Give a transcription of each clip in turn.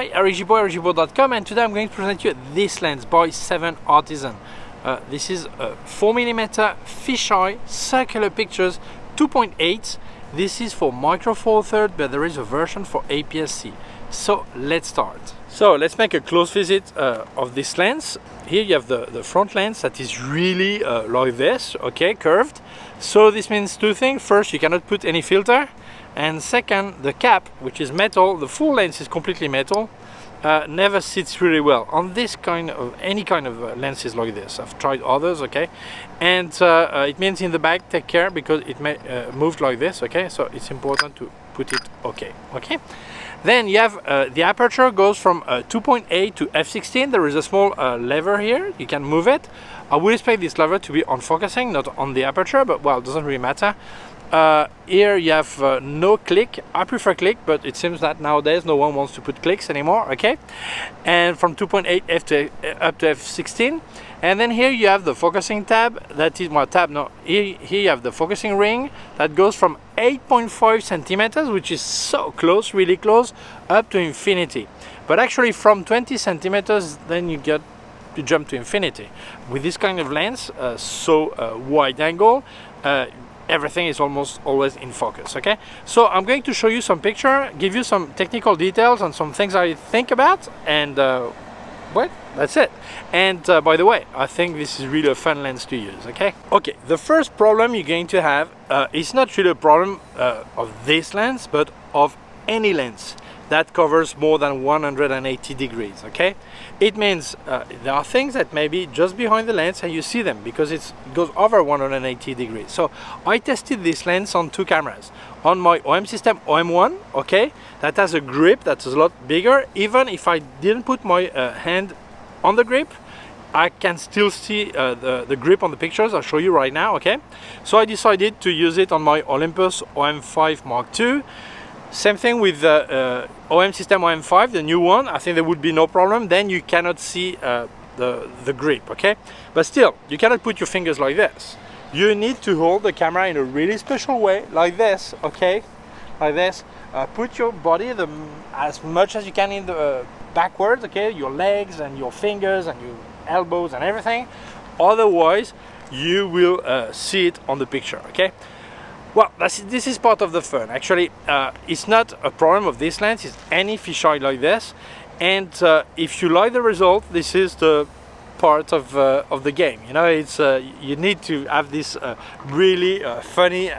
Hi, Eric Gibaud, Gibaud.com, and today I'm going to present you this lens by 7Artisans. This is a 4mm fisheye circular pictures 2.8. This is for micro four third, but there is a version for APS-C. So let's start. So let's make a close visit of this lens. Here you have the front lens that is really like this, okay, curved. So this means two things. First, you cannot put any filter. And second, the cap, which is metal, the full lens is completely metal, never sits really well on this kind of, any kind of lenses like this. I've tried others, okay? And it means in the back, take care because it may move like this, okay? So it's important to put it okay. Then you have the aperture goes from 2.8 to f16. There is a small lever here, you can move it. I would expect this lever to be on focusing, not on the aperture, but well, it doesn't really matter. Here you have no click. I prefer click, but it seems that nowadays no one wants to put clicks anymore, okay? And from 2.8 up to f16. And then here you have the focusing tab, that is, well, tab, no, here you have the focusing ring that goes from 8.5 centimeters, which is so close, really close, up to infinity. But actually from 20 centimeters, then you get to jump to infinity. With this kind of lens, so wide angle, everything is almost always in focus, okay? So I'm going to show you some picture, give you some technical details and some things I think about, and well, that's it. And by the way, I think this is really a fun lens to use, okay? Okay, the first problem you're going to have is not really a problem of this lens, but of any lens that covers more than 180 degrees, okay? It means there are things that may be just behind the lens and you see them because it goes over 180 degrees. So I tested this lens on two cameras. On my OM system OM1, okay, that has a grip that's a lot bigger. Even if I didn't put my hand on the grip, I can still see the grip on the pictures. I'll show you right now, okay? So I decided to use it on my Olympus OM5 Mark II. Same thing with the OM system OM5, the new one. I think there would be no problem. Then you cannot see the grip, okay? But still, you cannot put your fingers like this. You need to hold the camera in a really special way, like this, okay? Like this. Put your body as much as you can in the backwards, okay? Your legs and your fingers and your elbows and everything. Otherwise, you will see it on the picture, okay? Well, this is part of the fun. Actually, it's not a problem of this lens, it's any fisheye like this. And if you like the result, this is the part of the game. You know, it's you need to have this really funny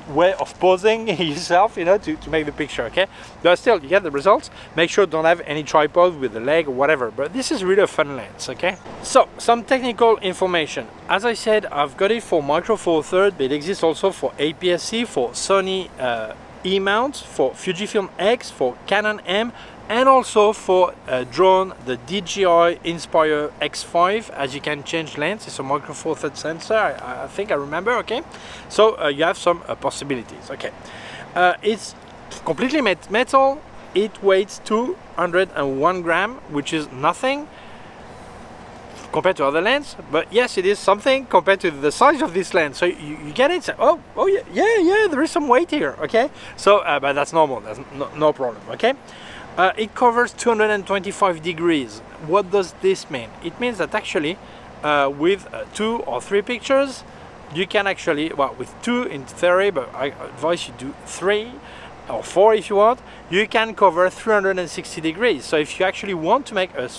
way of posing yourself, you know, to make the picture, okay? But still, you get the results. Make sure don't have any tripod with the leg or whatever. But this is really a fun lens, okay? So, some technical information. As I said, I've got it for micro four third, but it exists also for APS-C, for Sony E mount, for Fujifilm X, for Canon M, and also for drone, the DJI Inspire X5, as you can change lens. It's a micro four third sensor, I think I remember, okay? So you have some possibilities, okay? It's completely metal. It weighs 201 grams, which is nothing compared to other lenses, but yes, it is something compared to the size of this lens. So you get it, say, oh yeah, there is some weight here, okay? So, but that's normal, that's no problem, okay? It covers 225 degrees. What does this mean? It means that actually with 2 or 3 pictures, you can actually, well, with 2 in theory, but I advise you do 3 or 4 if you want, you can cover 360 degrees. So if you actually want to make a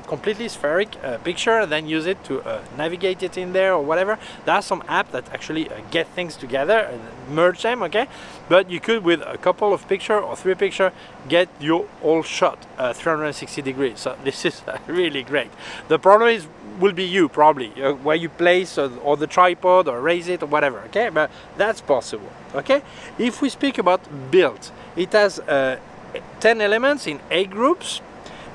completely spheric picture, then use it to navigate it in there or whatever. There are some apps that actually get things together and merge them, okay? But you could, with a couple of picture or 3 picture, get your whole shot 360 degrees. So this is really great. The problem will be you probably, where you place or the tripod or raise it or whatever, okay? But that's possible, okay? If we speak about build, it has 10 elements in 8 groups,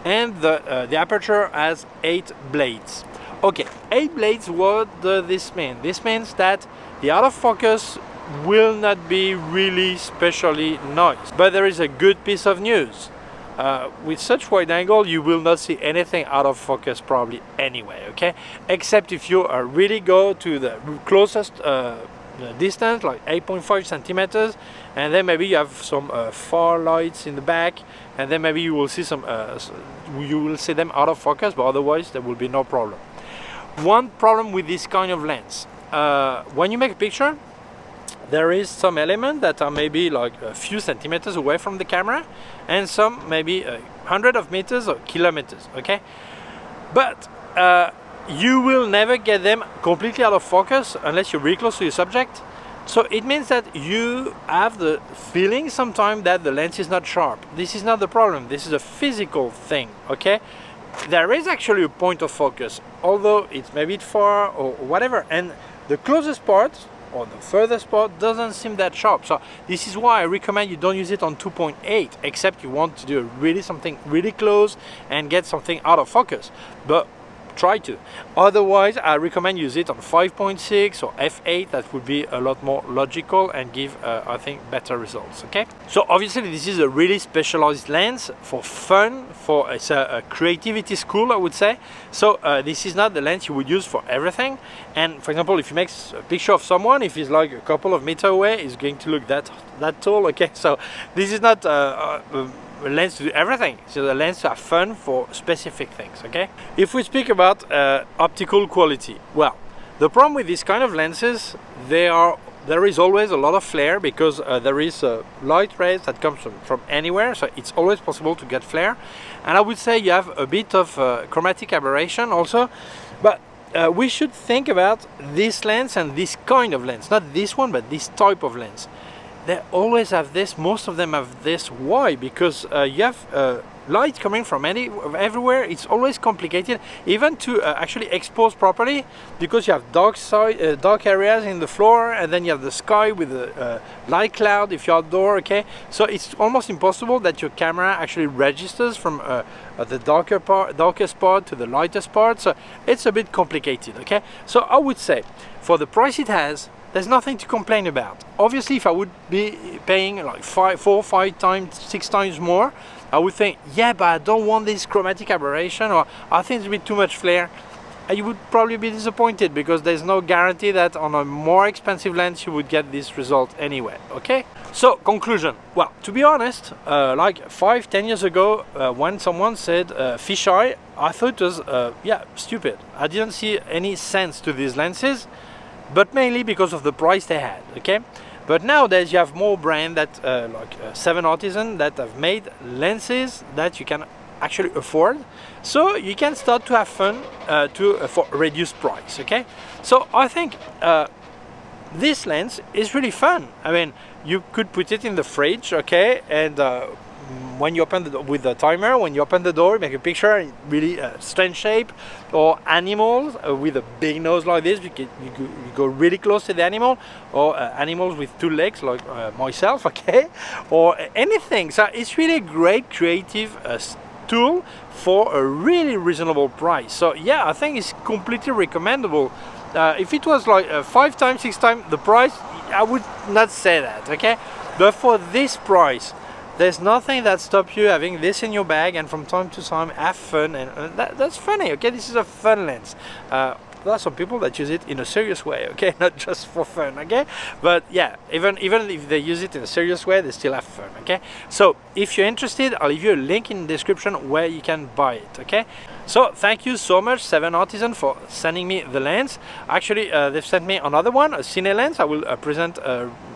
and the aperture has 8 blades. Okay, 8 blades, what does this mean? This means that the out of focus will not be really specially nice. But there is a good piece of news. With such wide angle, you will not see anything out of focus probably anyway, okay? Except if you really go to the closest distance, like 8.5 centimeters, and then maybe you have some far lights in the back, and then maybe you will see some you will see them out of focus, but otherwise there will be no problem. One problem with this kind of lens, when you make a picture, there is some element that are maybe like a few centimeters away from the camera, and some maybe hundreds of meters or kilometers, okay? But you will never get them completely out of focus unless you're really close to your subject. So it means that you have the feeling sometimes that the lens is not sharp. This is not the problem, this is a physical thing, okay? There is actually a point of focus, although it's maybe far or whatever, and the closest part or the furthest part doesn't seem that sharp. So this is why I recommend you don't use it on 2.8, except you want to do something really close and get something out of focus. But try to. Otherwise, I recommend use it on 5.6 or f8. That would be a lot more logical and give, I think, better results. Okay. So obviously, this is a really specialized lens for fun. It's a creativity school, I would say. So this is not the lens you would use for everything. And for example, if you make a picture of someone, if he's like a couple of meters away, it's going to look that tall. Okay. So this is not a lens to do everything. It's a lens to have fun for specific things, okay? If we speak about optical quality, well, the problem with these kind of lenses, there is always a lot of flare because there is light rays that comes from anywhere, so it's always possible to get flare. And I would say you have a bit of chromatic aberration also, but we should think about this lens and this kind of lens, not this one, but this type of lens. They always have this, most of them have this. Why? Because you have light coming from everywhere. It's always complicated, even to actually expose properly, because you have dark areas in the floor, and then you have the sky with the light cloud if you're outdoor, okay? So it's almost impossible that your camera actually registers from the darkest part to the lightest part, so it's a bit complicated, okay? So I would say, for the price it has, there's nothing to complain about. Obviously, if I would be paying like 4, 5 times, 6 times more, I would think, yeah, but I don't want this chromatic aberration, or I think it's a bit too much flare. You would probably be disappointed because there's no guarantee that on a more expensive lens you would get this result anyway, okay? So, conclusion. Well, to be honest, like 5-10 years ago, when someone said fisheye, I thought it was, stupid. I didn't see any sense to these lenses, but mainly because of the price they had, okay? But nowadays you have more brands that like 7Artisans that have made lenses that you can actually afford, so you can start to have fun for reduced price, okay? So I think this lens is really fun. I mean, you could put it in the fridge, okay, and when you open with the timer, when you open the door, make a picture in really strange shape, or animals with a big nose like this, you go really close to the animal, or animals with 2 legs like myself, okay, or anything. So it's really a great creative tool for a really reasonable price. So yeah, I think it's completely recommendable. If it was like 5 times, 6 times the price, I would not say that, okay? But for this price, there's nothing that stops you having this in your bag and from time to time have fun, and that's funny, okay? This is a fun lens. There are some people that use it in a serious way, okay? Not just for fun, okay? But yeah, even if they use it in a serious way, they still have fun, okay? So if you're interested, I'll leave you a link in the description where you can buy it, okay? So thank you so much, 7Artisans, for sending me the lens. Actually, they've sent me another one, a Cine lens. I will present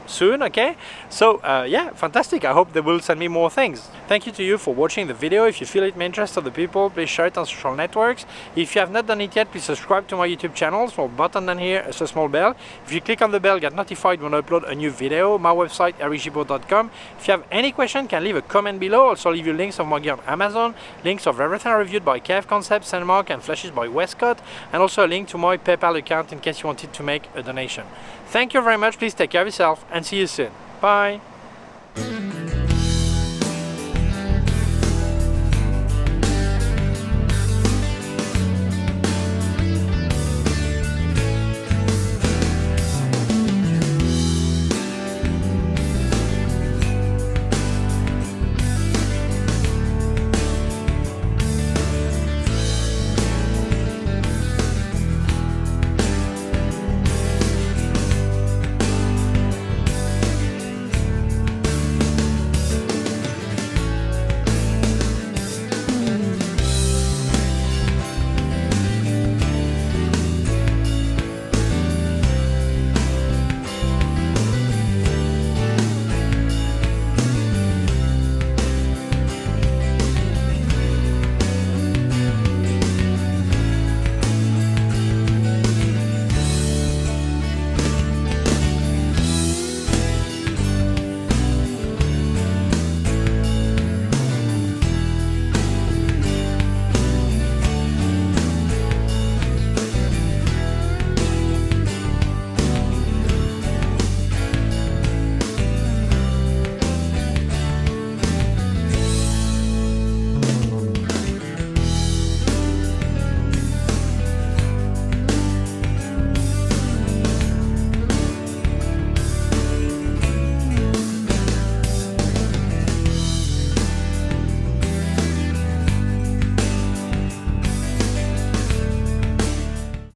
soon, okay? So yeah, fantastic. I hope they will send me more things. Thank you to you for watching the video. If you feel it may interest other people, please share it on social networks. If you have not done it yet, please subscribe to my YouTube channel. Small button down here, it's a small bell. If you click on the bell, get notified when I upload a new video. My website, Gibaud.com. If you have any question, can leave a comment below. Also leave you links of my gear on Amazon, links of everything I reviewed by K&F Concept, Sandmarc and Flashes by Westcott, and also a link to my PayPal account in case you wanted to make a donation. Thank you very much. Please take care of yourself and see you soon. Bye.